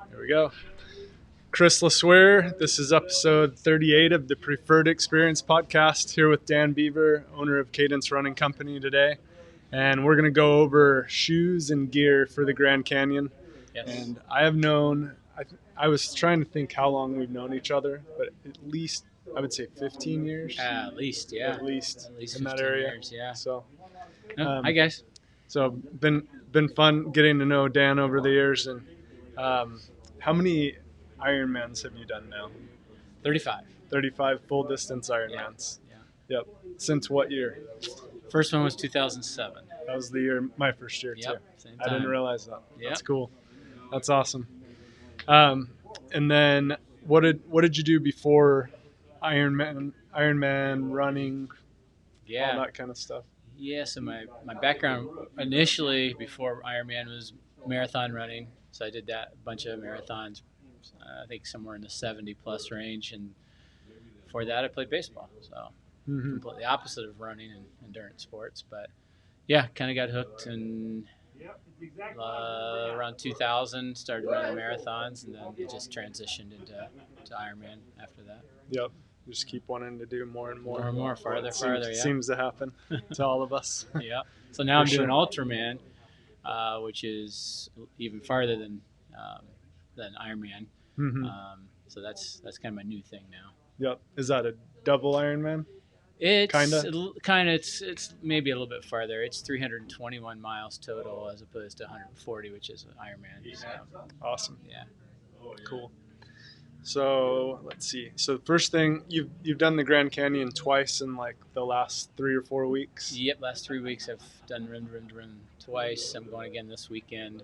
There we go. Kris, LeSueur. This is episode 38 of the Preferred Experience podcast, here with Dan Beaver, owner of Cadence Running Company today. And we're going to go over shoes and gear for the Grand Canyon. Yes. And I have known, I was trying to think how long we've known each other, but at least, I would say 15 years. At least, yeah. At least in that 15 area. years, yeah. So, Hi, guys. So been fun getting to know Dan over the years. And how many Ironmans have you done now? 35. 35 full distance Ironmans. Yeah. Yep. Since what year? First one was 2007. That was the year, my first year too. Same I didn't time. realize that. Yep. That's cool. That's awesome. And then what did you do before Ironman running, Yeah. all that kind of stuff? Yeah, so my background initially before Ironman was marathon running. So I did that, a bunch of marathons, I think somewhere in the 70-plus range. And before that, I played baseball. So completely opposite of running and endurance sports. But, yeah, kind of got hooked in around 2000, started running marathons, and then it just transitioned into Ironman after that. Yep. Just keep wanting to do more and more. More, farther, yeah. Seems to happen to all of us. Yeah. So now I'm For doing sure. Ultraman, which is even farther than Ironman. So that's kind of my new thing now. Yep. Is that a double Ironman? It's Kinda? It's maybe a little bit farther. It's 321 miles total as opposed to 140, which is an Ironman. So, Awesome. yeah. Cool. So let's see. So first thing, you've done the Grand Canyon twice in like the last 3 or 4 weeks. Yep. Last 3 weeks I've done rim twice. I'm going again this weekend,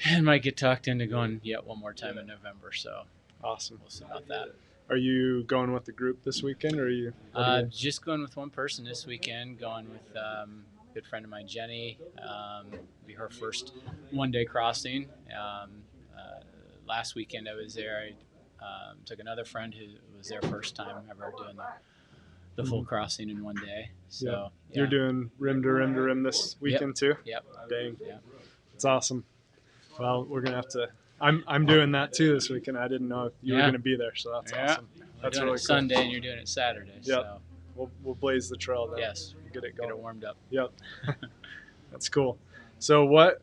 and might get talked into going yet one more time in November. So Awesome. we'll see about that. Are you going with the group this weekend, or are you? Just going with one person this weekend. Going with a good friend of mine, Jenny. Be her first one-day crossing. Last weekend I was there. I took another friend who was their first time ever doing the full crossing in one day. So yeah. You're doing rim to rim this weekend too? Yep. Dang. Yep. It's awesome. Well, we're gonna have to. I'm doing that too this weekend. I didn't know if you were gonna be there, so that's awesome. That's doing really it Sunday, and you're doing it Saturday. Yep. So We'll blaze the trail then. yes, Get it going. Get it warmed up. Yep. That's cool. So what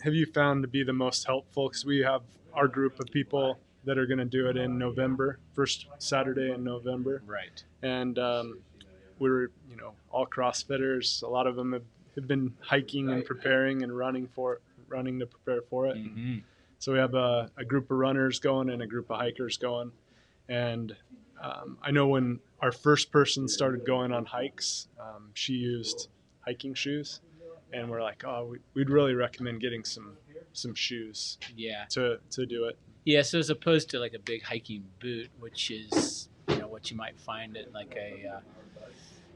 have you found to be the most helpful? Because we have our group of people that are going to do it in November, first Saturday in November. Right. And we're, all CrossFitters. A lot of them have been hiking and preparing and running to prepare for it. Mm-hmm. So we have a group of runners going and a group of hikers going. And I know when our first person started going on hikes, she used hiking shoes. And we're like, we'd really recommend getting some shoes to do it. Yeah, so as opposed to like a big hiking boot, which is what you might find at like a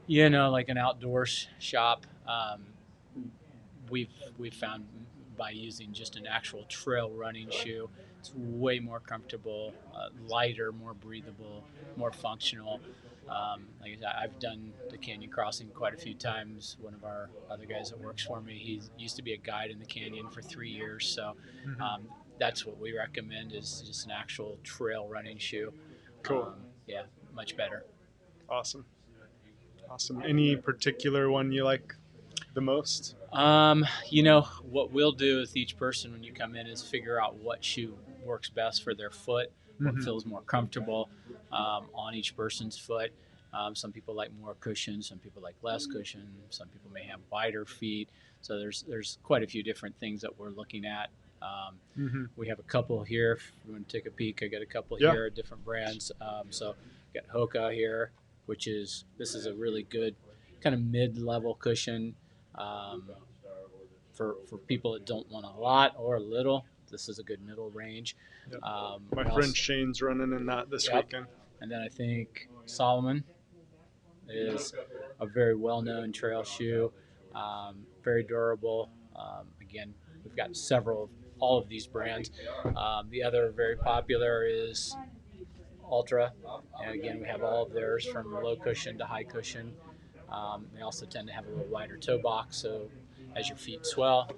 like an outdoors shop, we've found by using just an actual trail running shoe, it's way more comfortable, lighter, more breathable, more functional. Like I said, I've done the canyon crossing quite a few times. One of our other guys that works for me, he used to be a guide in the canyon for 3 years. So that's what we recommend is just an actual trail running shoe. Cool. Much better. Awesome. Any particular one you like the most? What we'll do with each person when you come in is figure out what shoe works best for their foot, what feels more comfortable on each person's foot. Some people like more cushion, some people like less cushion, some people may have wider feet. So there's quite a few different things that we're looking at. We have a couple here. If you want to take a peek, I got a couple here, different brands. So got Hoka here, this is a really good kind of mid-level cushion for people that don't want a lot or a little. This is a good middle range. Yep. My friend Shane's running in that this weekend. And then I think Solomon is a very well-known trail shoe, very durable. Again, we've got all of these brands. The other very popular is Ultra. And again, we have all of theirs from low cushion to high cushion. They also tend to have a little wider toe box, so as your feet swell,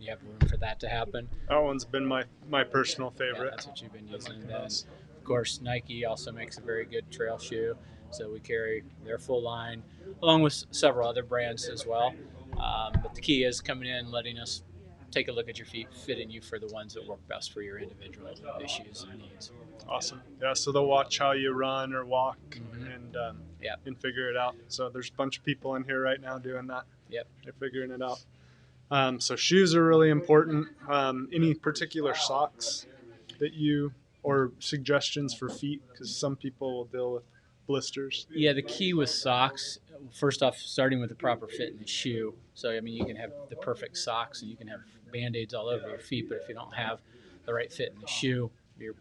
you have room for that to happen. That one's been my personal favorite. Yeah, that's what you've been using. And then, of course, Nike also makes a very good trail shoe. So we carry their full line, along with several other brands as well. But the key is coming in, letting us take a look at your feet, fitting you for the ones that work best for your individual issues and needs. Awesome. Yeah, so they'll watch how you run or walk Yep. and figure it out. So there's a bunch of people in here right now doing that. Yep. They're figuring it out. So shoes are really important. Any particular socks that you, or suggestions for feet? Because some people will deal with blisters. Yeah, the key with socks, first off, starting with the proper fit in the shoe. So, I mean, you can have the perfect socks and you can have Band-Aids all over your feet, but if you don't have the right fit in the shoe, you're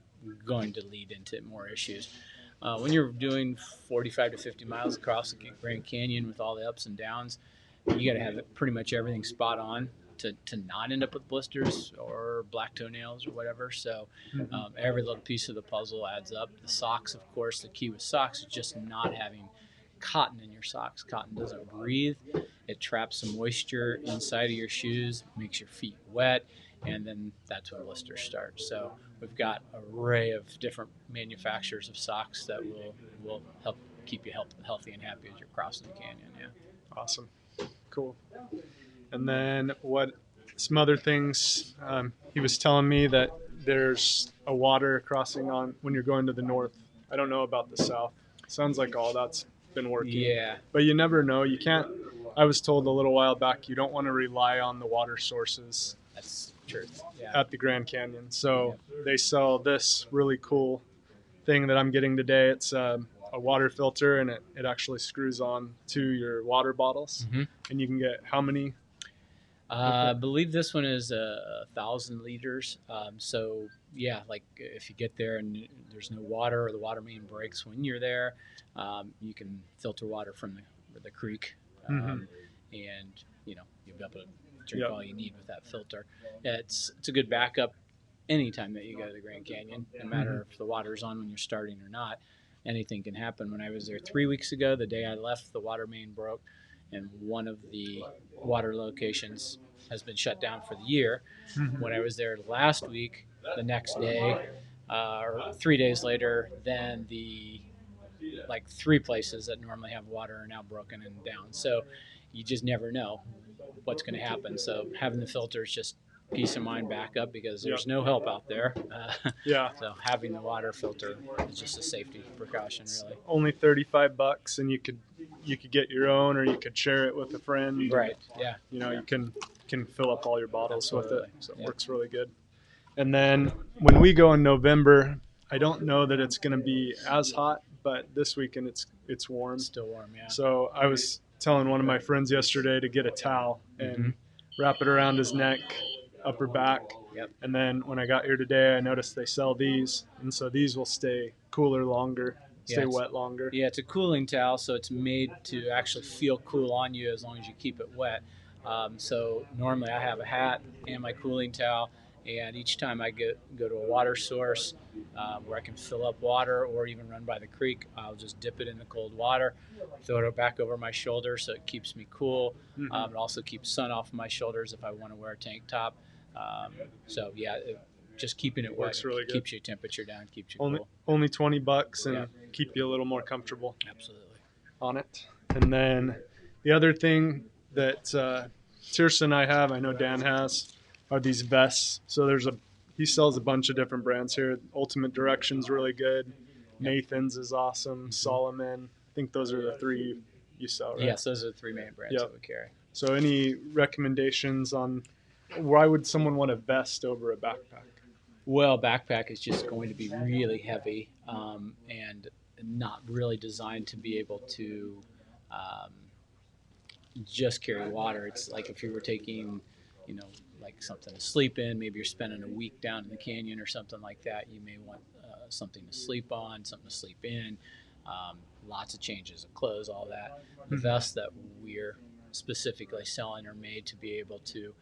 going to lead into more issues. When you're doing 45 to 50 miles across the Grand Canyon with all the ups and downs, you got to have pretty much everything spot on to not end up with blisters or black toenails or whatever. So every little piece of the puzzle adds up. The socks, of course, the key with socks is just not having cotton in your socks. Cotton doesn't breathe. It traps some moisture inside of your shoes, makes your feet wet, and then that's when blisters start. So we've got an array of different manufacturers of socks that will help keep you healthy and happy as you're crossing the canyon. Yeah. Awesome. Cool. And then some other things, he was telling me that there's a water crossing on when you're going to the north. I don't know about the south. Sounds like all that's been working. Yeah. But you never know. You can't, I was told a little while back, you don't want to rely on the water sources. That's true. Yeah. At the Grand Canyon. So they sell this really cool thing that I'm getting today. It's a water filter, and it actually screws on to your water bottles. Mm-hmm. And you can get how many? I believe this one is 1,000 liters. So yeah, like if you get there and there's no water or the water main breaks when you're there, you can filter water from the creek, and you'll be able to drink all you need with that filter. It's a good backup anytime that you go to the Grand Canyon, no matter if the water's on when you're starting or not. Anything can happen. When I was there 3 weeks ago, the day I left, the water main broke, and one of the water locations has been shut down for the year. When I was there last week, the next day, or 3 days later, then the 3 places that normally have water are now broken and down. So you just never know what's going to happen. So having the filter is just peace of mind backup, because there's no help out there. So having the water filter is just a safety precaution, really. Only $35, and you could get your own, or you could share it with a friend. Right. Yeah. You can fill up all your bottles with it. So it works really good. And then when we go in November, I don't know that it's going to be as hot, but this weekend it's warm. It's still warm, yeah. So I was telling one of my friends yesterday to get a towel and wrap it around his neck, upper back. Yep. And then when I got here today, I noticed they sell these, and so these will stay cooler longer, stay wet longer. Yeah, it's a cooling towel, so it's made to actually feel cool on you as long as you keep it wet. So normally I have a hat and my cooling towel, and each time I go to a water source where I can fill up water or even run by the creek, I'll just dip it in the cold water, throw it back over my shoulder so it keeps me cool. It also keeps sun off my shoulders if I want to wear a tank top. Just keeping it wet really good. Keeps your temperature down, keeps you cool. Only $20 and keep you a little more comfortable. Absolutely. On it. And then the other thing that Tirsa and I have, I know Dan has, are these vests. So he sells a bunch of different brands here. Ultimate Direction's really good. Nathan's is awesome. Solomon. I think those are the 3 you sell, right? Yes, those are the 3 main brands that we carry. So any recommendations on why would someone want a vest over a backpack? Well, backpack is just going to be really heavy and not really designed to be able to just carry water. It's like if you were taking, like something to sleep in, maybe you're spending a week down in the canyon or something like that, you may want something to sleep on, something to sleep in, lots of changes of clothes, all that. The vests that we're specifically selling are made to be able to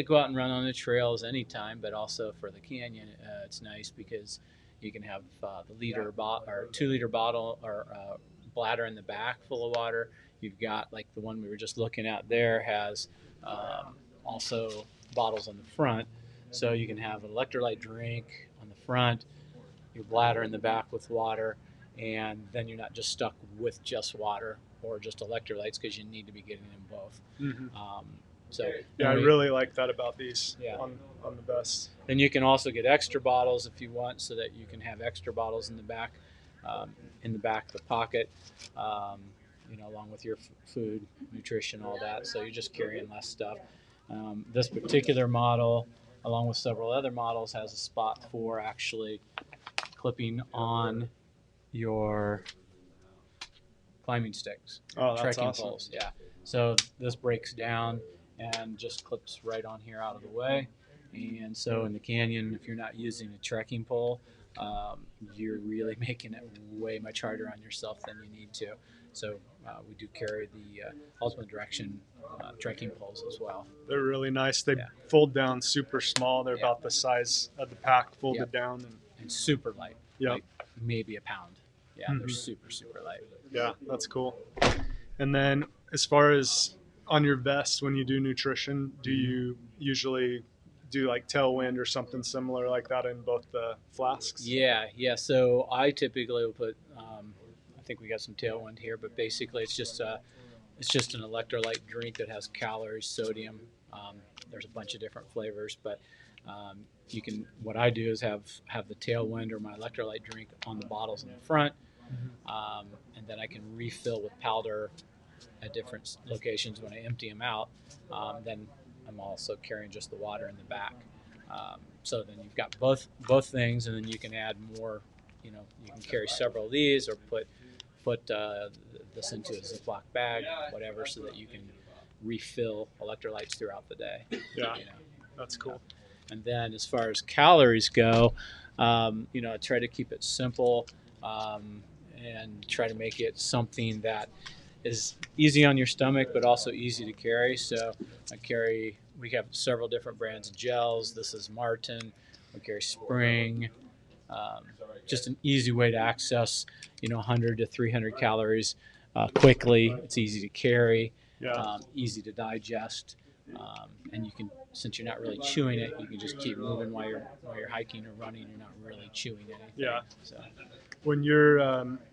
go out and run on the trails anytime, but also for the canyon, it's nice because you can have the 2-liter bottle or bladder in the back full of water. You've got like the one we were just looking at there has also bottles on the front, so you can have an electrolyte drink on the front, your bladder in the back with water, and then you're not just stuck with just water or just electrolytes, because you need to be getting them both. So yeah, I really like that about these Yeah. on the best. Then you can also get extra bottles if you want, so that you can have extra bottles in the back of the pocket, along with your food, nutrition, all that. So you're just carrying less stuff. This particular model, along with several other models, has a spot for actually clipping on your climbing sticks, Oh, that's trekking awesome. poles. Yeah. So this breaks down and just clips right on here out of the way. And so in the canyon, if you're not using a trekking pole, you're really making it way much harder on yourself than you need to. So we do carry the Ultimate Direction trekking poles as well. They're really nice. They fold down super small. They're about the size of the pack folded down. And super light. Yeah. Like maybe a pound. Yeah, they're super, super light. Yeah, that's cool. And then as far as on your vest, when you do nutrition, do you usually do like tailwind or something similar like that in both the flasks? Yeah. So I typically will put, I think we got some tailwind here, but basically it's just an electrolyte drink that has calories, sodium. There's a bunch of different flavors, but what I do is have the tailwind or my electrolyte drink on the bottles in the front, and then I can refill with powder at different locations when I empty them out. Then I'm also carrying just the water in the back. So then you've got both things, and then you can add more. You can carry several of these, or put this into a Ziploc bag, whatever, so that you can refill electrolytes throughout the day. Yeah, that's cool. And then as far as calories go, I try to keep it simple, and try to make it something that is easy on your stomach, but also easy to carry. So we have several different brands of gels. This is Martin. We carry Spring. Just an easy way to access, 100 to 300 calories quickly. It's easy to carry, easy to digest, and you can, since you're not really chewing it, you can just keep moving while you're hiking or running. You're not really chewing anything. Yeah. So when you're,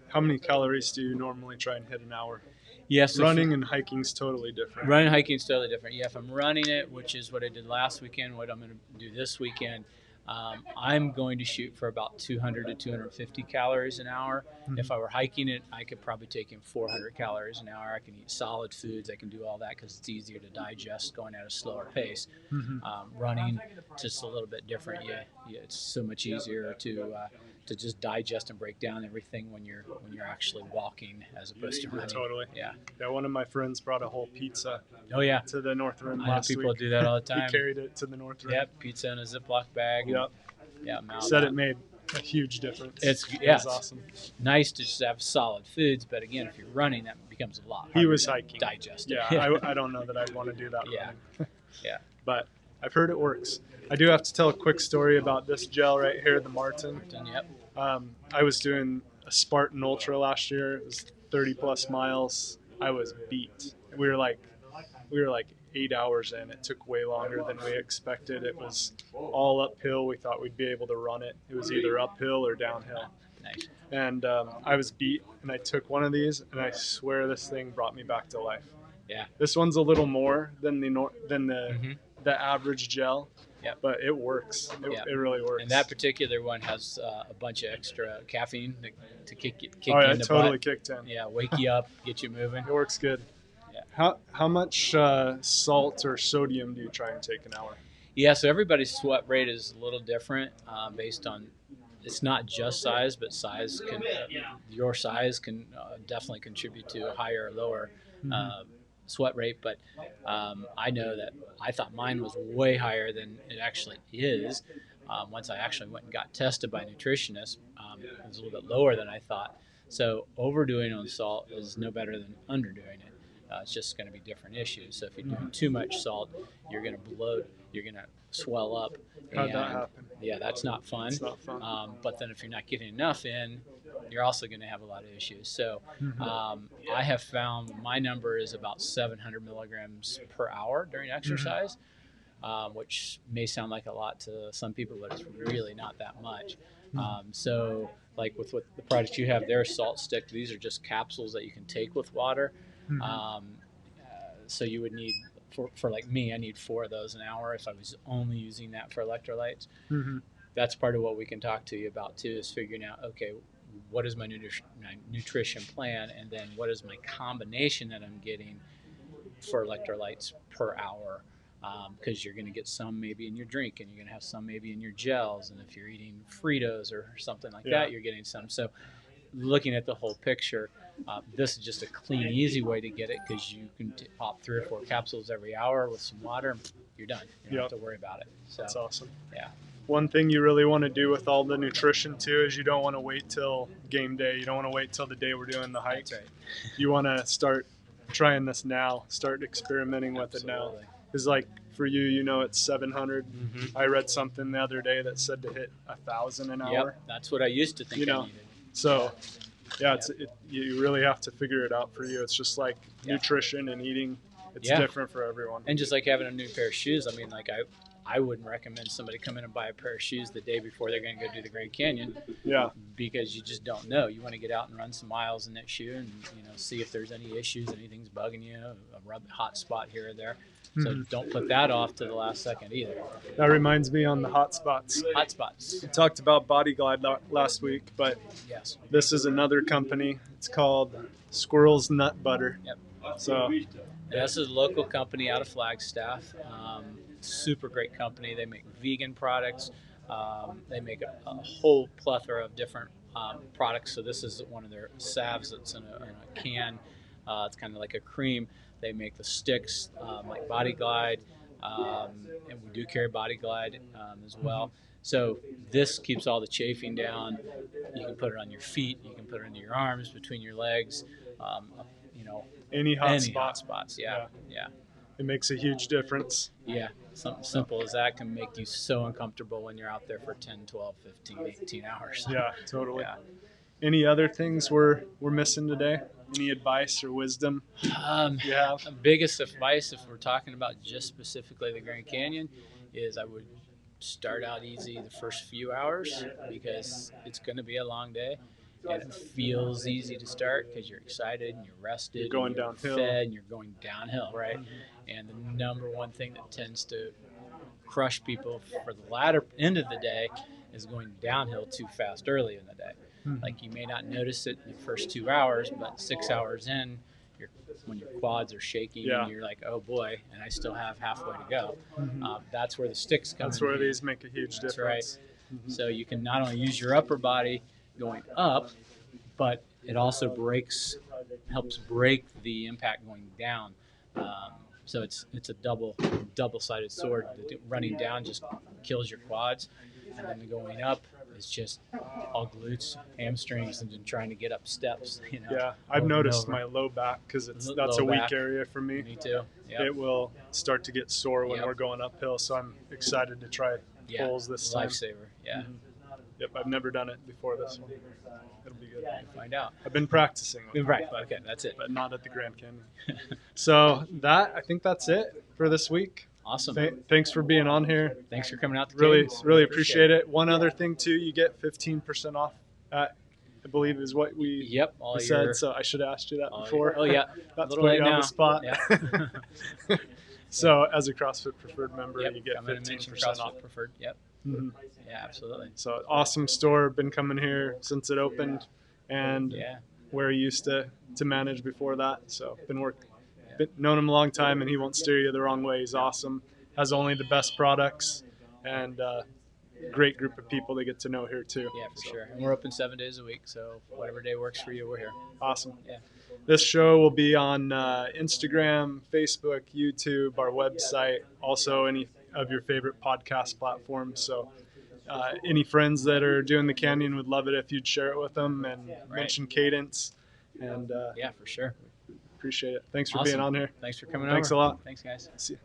how many calories do you normally try and hit an hour? Yes. Running and hiking is totally different. Running and hiking is totally different. Yeah, if I'm running it, which is what I did last weekend, what I'm going to do this weekend, I'm going to shoot for about 200 to 250 calories an hour. Mm-hmm. If I were hiking it, I could probably take in 400 calories an hour. I can eat solid foods. I can do all that because it's easier to digest going at a slower pace. Mm-hmm. Running, just a little bit different. Yeah, it's so much easier to just digest and break down everything when you're actually walking as opposed to running. Totally. Yeah. One of my friends brought a whole pizza. Oh yeah. To the North Rim last week. I know people do that all the time. He carried it to the North Rim. Yep. Pizza in a Ziploc bag. Yep. Yeah. Said it made a huge difference. It's awesome. Nice to just have solid foods, but again, if you're running, that becomes a lot harder. He was hiking. Digest. Yeah. I don't know that I'd want to do that. Yeah. Yeah. But I've heard it works. I do have to tell a quick story about this gel right here, the Martin. Yep. I was doing a Spartan Ultra last year. It was 30 plus miles. I was beat. We were like 8 hours in. It took way longer than we expected. It was all uphill. We thought we'd be able to run it. It was either uphill or downhill. Nice. And I was beat, and I took one of these, and I swear this thing brought me back to life. Yeah. This one's a little more than the mm-hmm. the average gel. Yep. But it works. It really works. And that particular one has a bunch of extra caffeine to kick you in the totally butt. kicked in. Yeah, wake you up, get you moving. It works good. Yeah. How much salt or sodium do you try and take an hour? Yeah, so everybody's sweat rate is a little different based on, it's not just size, but size can your size can definitely contribute to a higher or lower sweat rate. But I know that I thought mine was way higher than it actually is. Once I actually went and got tested by a nutritionist, it was a little bit lower than I thought. So overdoing on salt is no better than underdoing it. It's just going to be different issues. So if you're doing too much salt, you're going to bloat, you're going to swell up. How'd that happen? Yeah, that's not fun. It's not fun. But then if you're not getting enough in, you're also going to have a lot of issues. So I have found my number is about 700 milligrams per hour during exercise. which may sound like a lot to some people, but it's really not that much. So like with what the product you have there, Salt Stick, these are just capsules that you can take with water. So you would need, for like me, I need 4 of those an hour if I was only using that for electrolytes. That's part of what we can talk to you about too, is figuring out, okay, what is my nutrition plan, and then what is my combination that I'm getting for electrolytes per hour, because you're going to get some maybe in your drink, and you're going to have some maybe in your gels, and if you're eating Fritos or something like that, you're getting some. So looking at the whole picture, this is just a clean, easy way to get it, because you can pop 3 or 4 capsules every hour with some water. You're done. You don't have to worry about it. So, that's awesome. Yeah. One thing you really want to do with all the nutrition too is you don't want to wait till game day. You don't want to wait till the day we're doing the hike. That's right. You want to start trying this now. Start experimenting with it now. Because like for you, you know, it's 700. I read something the other day that said to hit 1,000 an hour. Yep, that's what I used to think You know, I needed. So you really have to figure it out for you. It's just like nutrition and eating. It's different for everyone. And just like having a new pair of shoes, I mean, like I wouldn't recommend somebody come in and buy a pair of shoes the day before they're going to go do the Grand Canyon. Yeah. Because you just don't know. You want to get out and run some miles in that shoe, and see if there's any issues, anything's bugging you, a hot spot here or there. So don't put that off to the last second either. That reminds me on the hot spots. Hot spots. We talked about Body Glide last week, but this is another company. It's called Squirrel's Nut Butter. Yep. So this is a local company out of Flagstaff. Super great company. They make vegan products. They make a whole plethora of different products. So this is one of their salves that's in a can. It's kind of like a cream. They make the sticks like Body Glide, and we do carry Body Glide as well. So this keeps all the chafing down. You can put it on your feet. You can put it into your arms, between your legs. Any hot spots. Yeah. It makes a huge difference. Yeah, something simple as that can make you so uncomfortable when you're out there for 10, 12, 15, 18 hours. Yeah, totally. Yeah. Any other things we're missing today? Any advice or wisdom you have? Biggest advice, if we're talking about just specifically the Grand Canyon, is I would start out easy the first few hours, because it's going to be a long day. And it feels easy to start because you're excited and you're rested. You're going and you're downhill. Fed and you're going downhill, right? And the number one thing that tends to crush people for the latter end of the day is going downhill too fast early in the day. Like, you may not notice it in the first 2 hours, but 6 hours in, when your quads are shaking and you're like, oh boy, and I still have halfway to go. That's where the sticks come in. That's where these make a huge difference. That's right. So you can not only use your upper body going up, but it also helps break the impact going down. So it's a double-sided sword. Running down just kills your quads, and then the going up is just all glutes, hamstrings, and then trying to get up steps. Yeah, I've noticed my low back, because that's a weak area for me. Me too. Yep. It will start to get sore when we're going uphill, so I'm excited to try pulls this time. Lifesaver. Yeah. Yep, I've never done it before this one. It'll be good. We'll find out. I've been practicing. Right. Okay, that's it. But not at the Grand Canyon. So I think that's it for this week. Awesome. Thanks for being on here. Thanks for coming out to Really appreciate it. One other thing too, you get 15% off at, I believe is what we said. So I should have asked you that before. Oh yeah. That's putting you on the spot. Yeah. So as a CrossFit Preferred member, you get 15% off. Preferred. Yep. Mm-hmm. Yeah, absolutely. So awesome store. Been coming here since it opened, and where he used to manage before that. So been known him a long time, and he won't steer you the wrong way. He's awesome. Has only the best products, and great group of people to get to know here too. Yeah, for sure. And we're open 7 days a week, so whatever day works for you, we're here. Awesome. Yeah. This show will be on Instagram, Facebook, YouTube, our website, also any of your favorite podcast platforms. So any friends that are doing the Canyon would love it if you'd share it with them and mention Cadence. And yeah, for sure. Appreciate it. Thanks for being on here. Thanks for coming over. Thanks a lot. Thanks, guys. See you.